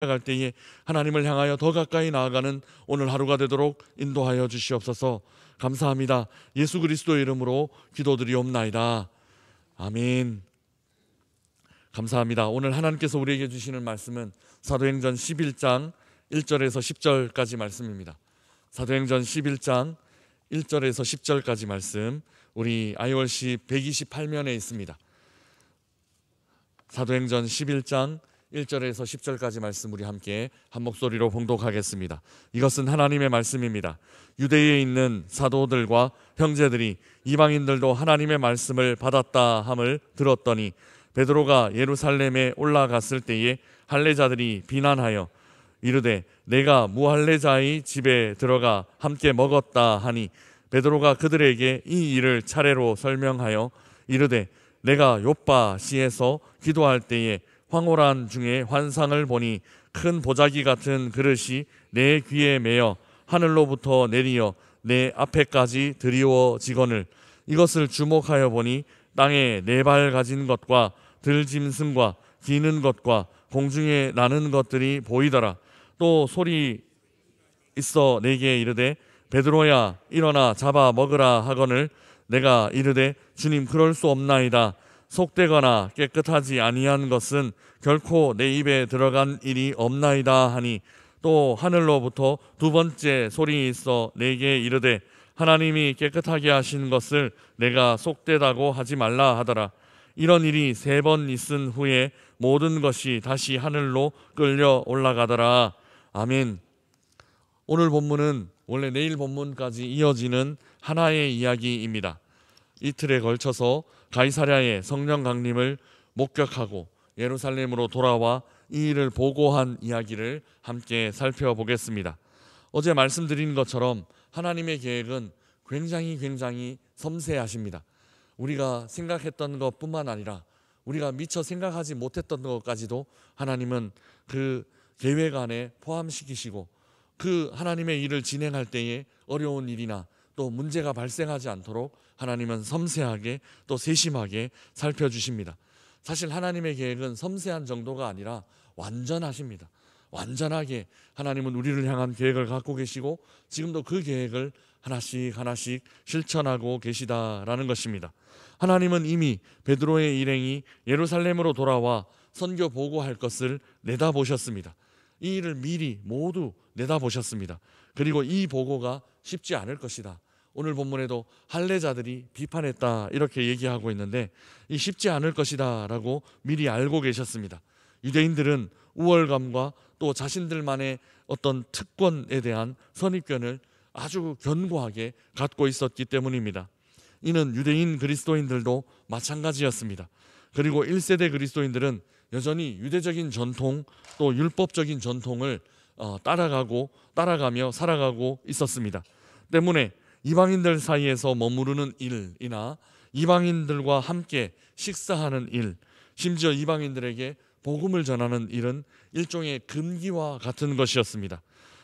갈 때에 하나님을 향하여 더 가까이 나아가는 오늘 하루가 되도록 인도하여 주시옵소서. 감사합니다. 예수 그리스도의 이름으로 기도드리옵나이다. 아멘. 감사합니다. 오늘 하나님께서 우리에게 주시는 말씀은 사도행전 11장 1절에서 10절까지 말씀입니다. 사도행전 11장 1절에서 10절까지 말씀, 우리 IORC 128면에 있습니다. 사도행전 11장 1절에서 10절까지 말씀 우리 함께 한 목소리로 봉독하겠습니다. 이것은 하나님의 말씀입니다. 유대에 있는 사도들과 형제들이 이방인들도 하나님의 말씀을 받았다 함을 들었더니 베드로가 예루살렘에 올라갔을 때에 할례자들이 비난하여 이르되 내가 무할례자의 집에 들어가 함께 먹었다 하니 베드로가 그들에게 이 일을 차례로 설명하여 이르되 내가 요빠시에서 기도할 때에 황홀한 중에 환상을 보니 큰 보자기 같은 그릇이 내 귀에 매어 하늘로부터 내리어 내 앞에까지 드리워지거늘 이것을 주목하여 보니 땅에 네 발 가진 것과 들짐승과 기는 것과 공중에 나는 것들이 보이더라. 또 소리 있어 내게 이르되 베드로야 일어나 잡아 먹으라 하거늘 내가 이르되 주님 그럴 수 없나이다. 속되거나 깨끗하지 아니한 것은 결코 내 입에 들어간 일이 없나이다 하니 또 하늘로부터 두 번째 소리 있어 내게 이르되 하나님이 깨끗하게 하신 것을 내가 속되다고 하지 말라 하더라. 이런 일이 3번 있은 후에 모든 것이 다시 하늘로 끌려 올라가더라. 아멘. 오늘 본문은 원래 내일 본문까지 이어지는 하나의 이야기입니다. 이틀에 걸쳐서 가이사랴의 성령 강림을 목격하고 예루살렘으로 돌아와 이 일을 보고한 이야기를 함께 살펴보겠습니다. 어제 말씀드린 것처럼 하나님의 계획은 굉장히 섬세하십니다. 우리가 생각했던 것뿐만 아니라 우리가 미처 생각하지 못했던 것까지도 하나님은 그 계획 안에 포함시키시고 그 하나님의 일을 진행할 때에 어려운 일이나 또 문제가 발생하지 않도록 하나님은 섬세하게 또 세심하게 살펴주십니다. 사실 하나님의 계획은 섬세한 정도가 아니라 완전하십니다. 완전하게 하나님은 우리를 향한 계획을 갖고 계시고 지금도 그 계획을 하나씩 실천하고 계시다라는 것입니다. 하나님은 이미 베드로의 일행이 예루살렘으로 돌아와 선교 보고할 것을 내다보셨습니다. 이 일을 미리 모두 내다보셨습니다. 그리고 이 보고가 쉽지 않을 것이다. 오늘 본문에도 할례자들이 비판했다 이렇게 얘기하고 있는데 이 쉽지 않을 것이다 라고 미리 알고 계셨습니다. 유대인들은 우월감과 또 자신들만의 어떤 특권에 대한 선입견을 아주 견고하게 갖고 있었기 때문입니다. 이는 유대인 그리스도인들도 마찬가지였습니다. 그리고 1세대 그리스도인들은 여전히 유대적인 전통 또 율법적인 전통을 따라가며 살아가고 있었습니다. 때문에 이방인들 사이에서 머무르는 일이나 이방인들과 함께 식사하는 일, 심지어 이방인들에게 복음을 전하는 일은 일종의 금기와 같은 것이었습니다.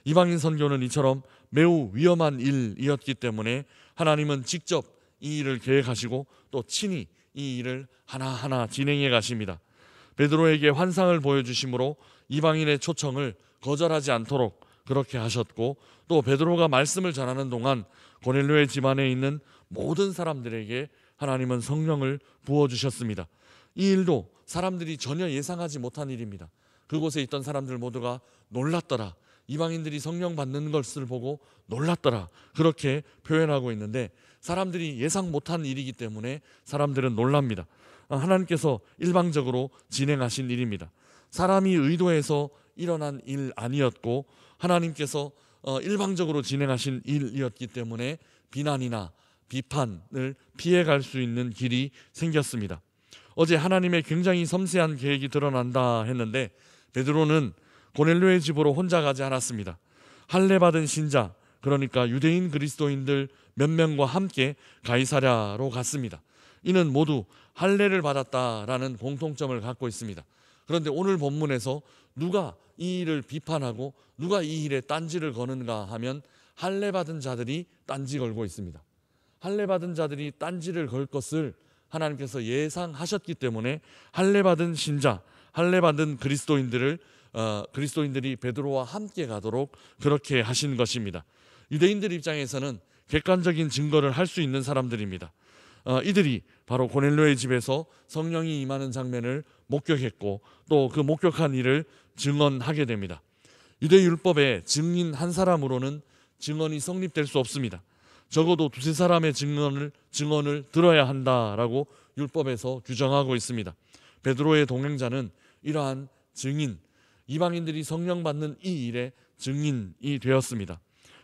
이방인 선교는 이처럼 매우 위험한 일이었기 때문에 하나님은 직접 이 일을 계획하시고 또 친히 이 일을 하나하나 진행해 가십니다. 베드로에게 환상을 보여주심으로 이방인의 초청을 거절하지 않도록 그렇게 하셨고 또 베드로가 말씀을 전하는 동안 고넬료의 집안에 있는 모든 사람들에게 하나님은 성령을 부어주셨습니다. 이 일도 사람들이 전혀 예상하지 못한 일입니다. 그곳에 있던 사람들 모두가 놀랐더라. 이방인들이 성령 받는 것을 보고 놀랐더라. 그렇게 표현하고 있는데 사람들이 예상 못한 일이기 때문에 사람들은 놀랍니다. 하나님께서 일방적으로 진행하신 일입니다. 사람이 의도해서 일어난 일 아니었고 하나님께서 일방적으로 진행하신 일이었기 때문에 비난이나 비판을 피해갈 수 있는 길이 생겼습니다. 어제 하나님의 굉장히 섬세한 계획이 드러난다 했는데 베드로는 고넬료의 집으로 혼자 가지 않았습니다. 할례 받은 신자, 그러니까 유대인 그리스도인들 몇 명과 함께 가이사랴로 갔습니다. 이는 모두 할례를 받았다라는 공통점을 갖고 있습니다. 그런데 오늘 본문에서 누가 이 일을 비판하고 누가 이 일에 딴지를 거는가 하면 할례 받은 자들이 딴지 걸고 있습니다. 할례 받은 자들이 딴지를 걸 것을 하나님께서 예상하셨기 때문에 할례 받은 신자, 할례 받은 그리스도인들을 그리스도인들이 베드로와 함께 가도록 그렇게 하신 것입니다. 유대인들 입장에서는 객관적인 증거를 할 수 있는 사람들입니다. 이들이 바로 고넬료의 집에서 성령이 임하는 장면을 목격했고 또 그 목격한 일을 증언하게 됩니다. 유대 율법에 증인 한 사람으로는 증언이 성립될 수 없습니다. 적어도 두세 사람의 증언을 들어야 한다라고 율법에서 규정하고 있습니다. 베드로의 동행자는 이러한 증인, 이방인들이 성령 받는 이 일의 증인이 되었습니다.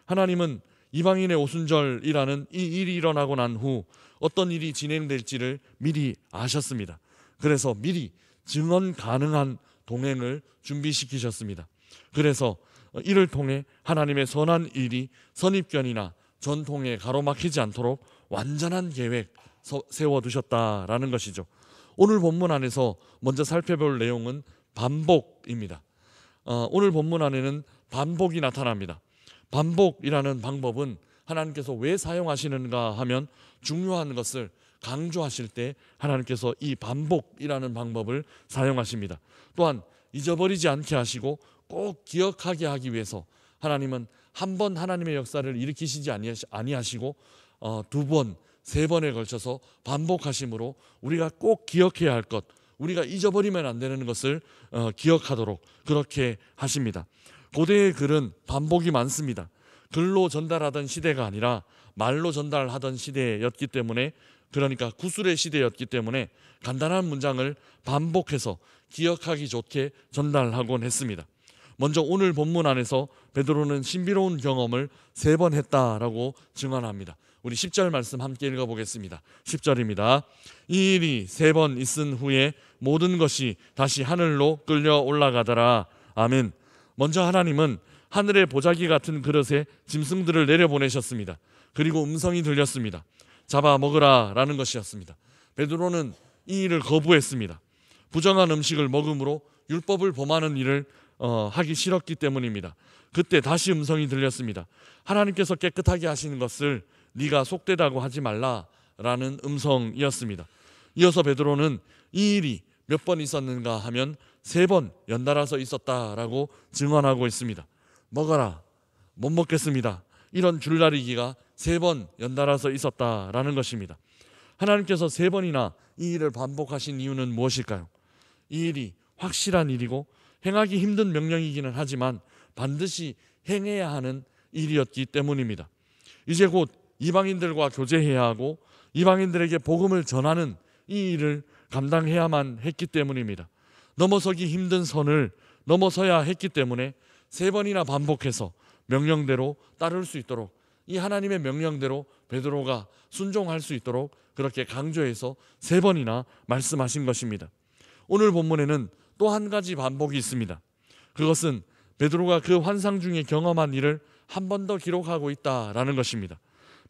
하나님은 이방인의 오순절이라는 이 일이 일어나고 난 후 어떤 일이 진행될지를 미리 아셨습니다. 그래서 미리 증언 가능한 동행을 준비시키셨습니다. 그래서 이를 통해 하나님의 선한 일이 선입견이나 전통에 가로막히지 않도록 완전한 계획 세워두셨다라는 것이죠. 오늘 본문 안에서 먼저 살펴볼 내용은 반복입니다. 오늘 본문 안에는 반복이 나타납니다. 반복이라는 방법은 하나님께서 왜 사용하시는가 하면 중요한 것을 강조하실 때 하나님께서 이 반복이라는 방법을 사용하십니다. 또한 잊어버리지 않게 하시고 꼭 기억하게 하기 위해서 하나님은 한 번 하나님의 역사를 일으키시지 아니하시고 두 번, 세 번에 걸쳐서 반복하심으로 우리가 꼭 기억해야 할 것, 우리가 잊어버리면 안 되는 것을 기억하도록 그렇게 하십니다. 고대의 글은 반복이 많습니다. 글로 전달하던 시대가 아니라 말로 전달하던 시대였기 때문에, 그러니까 구술의 시대였기 때문에 간단한 문장을 반복해서 기억하기 좋게 전달하곤 했습니다. 먼저 오늘 본문 안에서 베드로는 신비로운 경험을 3번 했다라고 증언합니다. 우리 10절 말씀 함께 읽어보겠습니다. 10절입니다. 이 일이 3번 있은 후에 모든 것이 다시 하늘로 끌려 올라가더라. 아멘. 먼저 하나님은 하늘의 보자기 같은 그릇에 짐승들을 내려보내셨습니다. 그리고 음성이 들렸습니다. 잡아 먹으라 라는 것이었습니다. 베드로는 이 일을 거부했습니다. 부정한 음식을 먹음으로 율법을 범하는 일을 하기 싫었기 때문입니다. 그때 다시 음성이 들렸습니다. 하나님께서 깨끗하게 하시는 것을 네가 속되다고 하지 말라라는 음성이었습니다. 이어서 베드로는 이 일이 몇 번 있었는가 하면 3번 연달아서 있었다라고 증언하고 있습니다. 먹어라, 못 먹겠습니다. 이런 줄다리기가 3번 연달아서 있었다라는 것입니다. 하나님께서 3번이나 이 일을 반복하신 이유는 무엇일까요? 이 일이 확실한 일이고 행하기 힘든 명령이기는 하지만 반드시 행해야 하는 일이었기 때문입니다. 이제 곧 이방인들과 교제해야 하고 이방인들에게 복음을 전하는 이 일을 감당해야만 했기 때문입니다. 넘어서기 힘든 선을 넘어서야 했기 때문에 3번이나 반복해서 명령대로 따를 수 있도록, 이 하나님의 명령대로 베드로가 순종할 수 있도록 그렇게 강조해서 3번이나 말씀하신 것입니다. 오늘 본문에는 또 한 가지 반복이 있습니다. 그것은 베드로가 그 환상 중에 경험한 일을 한 번 더 기록하고 있다라는 것입니다.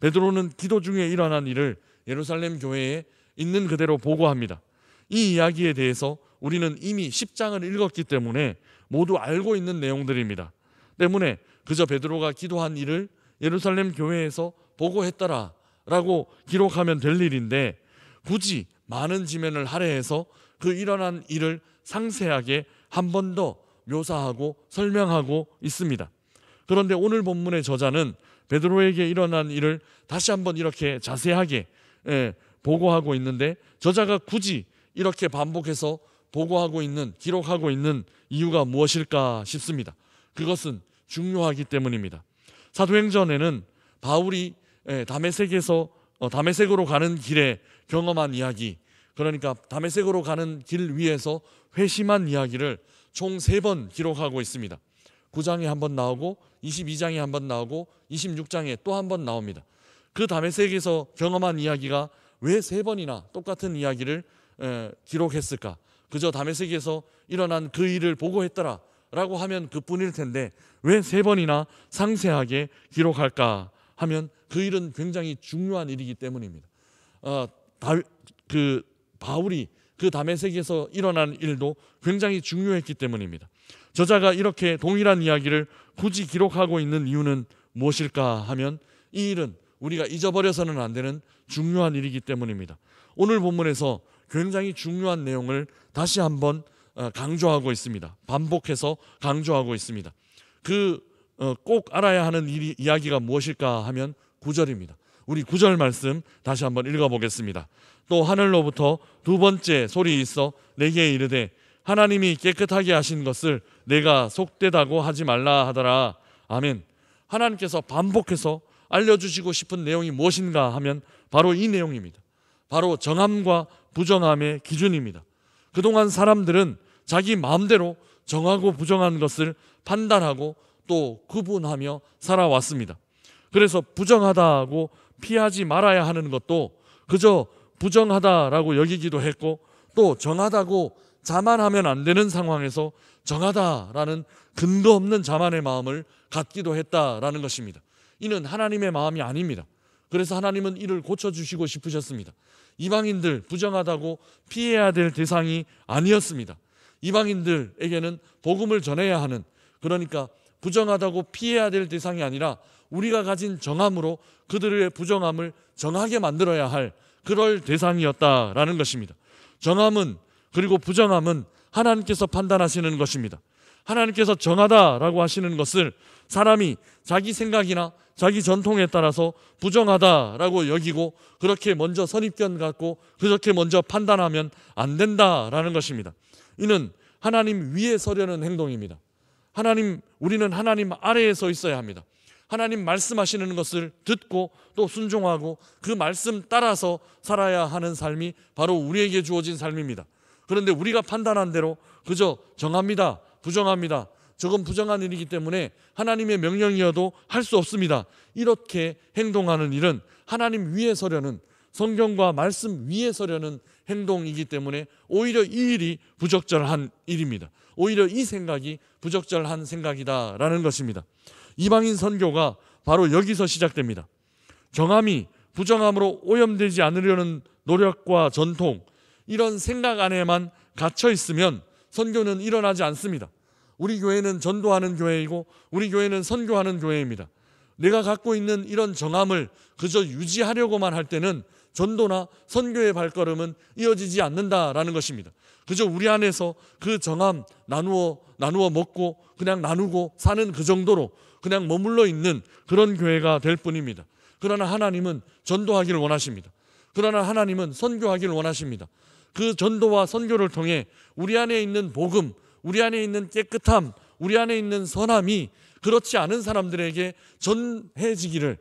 베드로는 기도 중에 일어난 일을 예루살렘 교회에 있는 그대로 보고합니다. 이 이야기에 대해서 우리는 이미 10장을 읽었기 때문에 모두 알고 있는 내용들입니다. 때문에 그저 베드로가 기도한 일을 예루살렘 교회에서 보고했더라 라고 기록하면 될 일인데, 굳이 많은 지면을 할애해서 그 일어난 일을 상세하게 한 번 더 묘사하고 설명하고 있습니다. 그런데 오늘 본문의 저자는 베드로에게 일어난 일을 다시 한번 이렇게 자세하게 보고하고 있는데, 저자가 굳이 이렇게 반복해서 보고하고 있는, 기록하고 있는 이유가 무엇일까 싶습니다. 그것은 중요하기 때문입니다. 사도행전에는 바울이 다메섹으로 가는 길에 경험한 이야기, 그러니까 다메섹으로 가는 길 위에서 회심한 이야기를 총 3번 기록하고 있습니다. 9장에 한 번 나오고 22장에 한 번 나오고 26장에 또 한 번 나옵니다. 그 다메섹에서 경험한 이야기가 왜 3번이나 똑같은 이야기를 기록했을까? 그저 다메섹에서 일어난 그 일을 보고했더라 라고 하면 그뿐일 텐데 왜 3번이나 상세하게 기록할까 하면 그 일은 굉장히 중요한 일이기 때문입니다. 바울이 그 다메섹에서 일어난 일도 굉장히 중요했기 때문입니다. 저자가 이렇게 동일한 이야기를 굳이 기록하고 있는 이유는 무엇일까 하면 이 일은 우리가 잊어버려서는 안 되는 중요한 일이기 때문입니다. 오늘 본문에서 굉장히 중요한 내용을 다시 한번 강조하고 있습니다. 반복해서 강조하고 있습니다. 꼭 알아야 하는 이야기가 무엇일까 하면 9절입니다. 우리 9절 말씀 다시 한번 읽어보겠습니다. 또 하늘로부터 두 번째 소리 있어 내게 이르되 하나님이 깨끗하게 하신 것을 내가 속되다고 하지 말라 하더라. 아멘. 하나님께서 반복해서 알려주시고 싶은 내용이 무엇인가 하면 바로 이 내용입니다. 바로 정함과 부정함의 기준입니다. 그동안 사람들은 자기 마음대로 정하고 부정한 것을 판단하고 또 구분하며 살아왔습니다. 그래서 부정하다고 피하지 말아야 하는 것도 그저 부정하다라고 여기기도 했고, 또 정하다고 자만하면 안 되는 상황에서 정하다라는 근거 없는 자만의 마음을 갖기도 했다라는 것입니다. 이는 하나님의 마음이 아닙니다. 그래서 하나님은 이를 고쳐주시고 싶으셨습니다. 이방인들 부정하다고 피해야 될 대상이 아니었습니다. 이방인들에게는 복음을 전해야 하는, 그러니까 부정하다고 피해야 될 대상이 아니라 우리가 가진 정함으로 그들의 부정함을 정하게 만들어야 할 그럴 대상이었다라는 것입니다. 정함은, 그리고 부정함은 하나님께서 판단하시는 것입니다. 하나님께서 정하다라고 하시는 것을 사람이 자기 생각이나 자기 전통에 따라서 부정하다라고 여기고 그렇게 먼저 선입견 갖고 그렇게 먼저 판단하면 안 된다라는 것입니다. 이는 하나님 위에 서려는 행동입니다. 우리는 하나님 아래에 서 있어야 합니다. 하나님 말씀하시는 것을 듣고 또 순종하고 그 말씀 따라서 살아야 하는 삶이 바로 우리에게 주어진 삶입니다. 그런데 우리가 판단한 대로 그저 정합니다, 부정합니다, 저건 부정한 일이기 때문에 하나님의 명령이어도 할 수 없습니다, 이렇게 행동하는 일은 하나님 위에 서려는, 성경과 말씀 위에 서려는 행동이기 때문에 오히려 이 일이 부적절한 일입니다. 오히려 이 생각이 부적절한 생각이다라는 것입니다. 이방인 선교가 바로 여기서 시작됩니다. 정함이 부정함으로 오염되지 않으려는 노력과 전통, 이런 생각 안에만 갇혀 있으면 선교는 일어나지 않습니다. 우리 교회는 전도하는 교회이고 우리 교회는 선교하는 교회입니다. 내가 갖고 있는 이런 정함을 그저 유지하려고만 할 때는 전도나 선교의 발걸음은 이어지지 않는다라는 것입니다. 그저 우리 안에서 그 정함 나누어 먹고 그냥 나누고 사는 그 정도로 그냥 머물러 있는 그런 교회가 될 뿐입니다. 그러나 하나님은 전도하기를 원하십니다. 그러나 하나님은 선교하기를 원하십니다. 그 전도와 선교를 통해 우리 안에 있는 복음, 우리 안에 있는 깨끗함, 우리 안에 있는 선함이 그렇지 않은 사람들에게 전해지기를,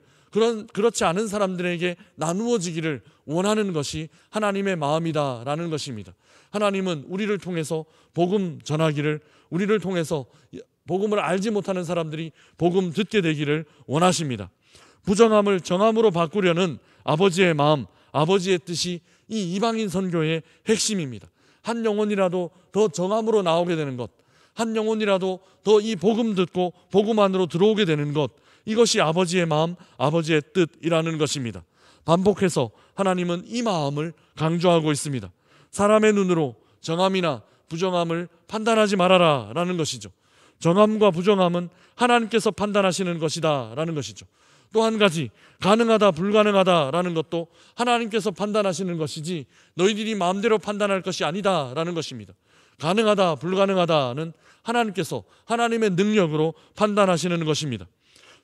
그렇지 않은 사람들에게 나누어지기를 원하는 것이 하나님의 마음이다라는 것입니다. 하나님은 우리를 통해서 복음 전하기를, 우리를 통해서 복음을 알지 못하는 사람들이 복음 듣게 되기를 원하십니다. 부정함을 정함으로 바꾸려는 아버지의 마음, 아버지의 뜻이 이 이방인 선교의 핵심입니다. 한 영혼이라도 더 정함으로 나오게 되는 것, 한 영혼이라도 더 이 복음 듣고 복음 안으로 들어오게 되는 것, 이것이 아버지의 마음, 아버지의 뜻이라는 것입니다. 반복해서 하나님은 이 마음을 강조하고 있습니다. 사람의 눈으로 정함이나 부정함을 판단하지 말아라 라는 것이죠. 정함과 부정함은 하나님께서 판단하시는 것이다 라는 것이죠. 또 한 가지, 가능하다 불가능하다 라는 것도 하나님께서 판단하시는 것이지 너희들이 마음대로 판단할 것이 아니다 라는 것입니다. 가능하다 불가능하다는 하나님께서 하나님의 능력으로 판단하시는 것입니다.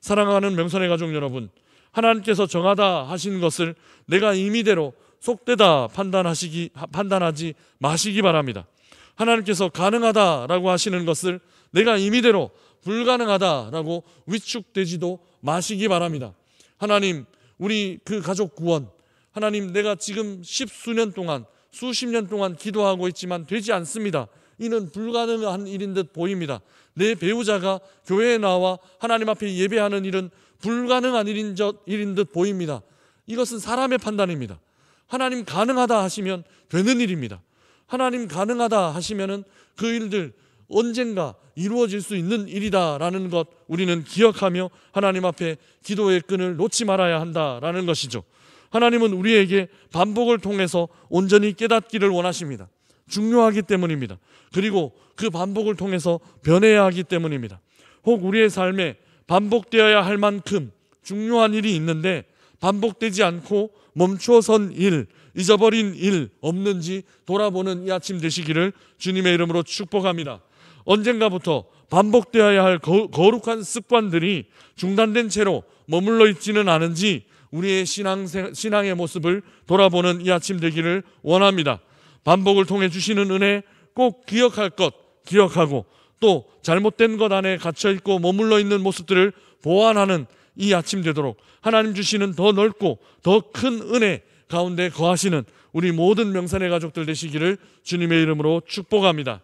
사랑하는 명선의 가족 여러분, 하나님께서 정하다 하신 것을 내가 임의대로 속되다 판단하지 마시기 바랍니다. 하나님께서 가능하다라고 하시는 것을 내가 임의대로 불가능하다라고 위축되지도 마시기 바랍니다. 하나님, 우리 그 가족 구원, 하나님, 내가 지금 십수년 동안, 수십 년 동안 기도하고 있지만 되지 않습니다. 이는 불가능한 일인 듯 보입니다. 내 배우자가 교회에 나와 하나님 앞에 예배하는 일은 불가능한 일인 듯 보입니다. 이것은 사람의 판단입니다. 하나님 가능하다 하시면 되는 일입니다. 하나님 가능하다 하시면은 그 일들 언젠가 이루어질 수 있는 일이다라는 것 우리는 기억하며 하나님 앞에 기도의 끈을 놓지 말아야 한다라는 것이죠. 하나님은 우리에게 반복을 통해서 온전히 깨닫기를 원하십니다. 중요하기 때문입니다. 그리고 그 반복을 통해서 변해야 하기 때문입니다. 혹 우리의 삶에 반복되어야 할 만큼 중요한 일이 있는데 반복되지 않고 멈추어선 일, 잊어버린 일 없는지 돌아보는 이 아침 되시기를 주님의 이름으로 축복합니다. 언젠가부터 반복되어야 할 거룩한 습관들이 중단된 채로 머물러 있지는 않은지 우리의 신앙의 모습을 돌아보는 이 아침 되기를 원합니다. 반복을 통해 주시는 은혜 꼭 기억할 것 기억하고, 또 잘못된 것 안에 갇혀있고 머물러 있는 모습들을 보완하는 이 아침 되도록 하나님 주시는 더 넓고 더 큰 은혜 가운데 거하시는 우리 모든 명산의 가족들 되시기를 주님의 이름으로 축복합니다.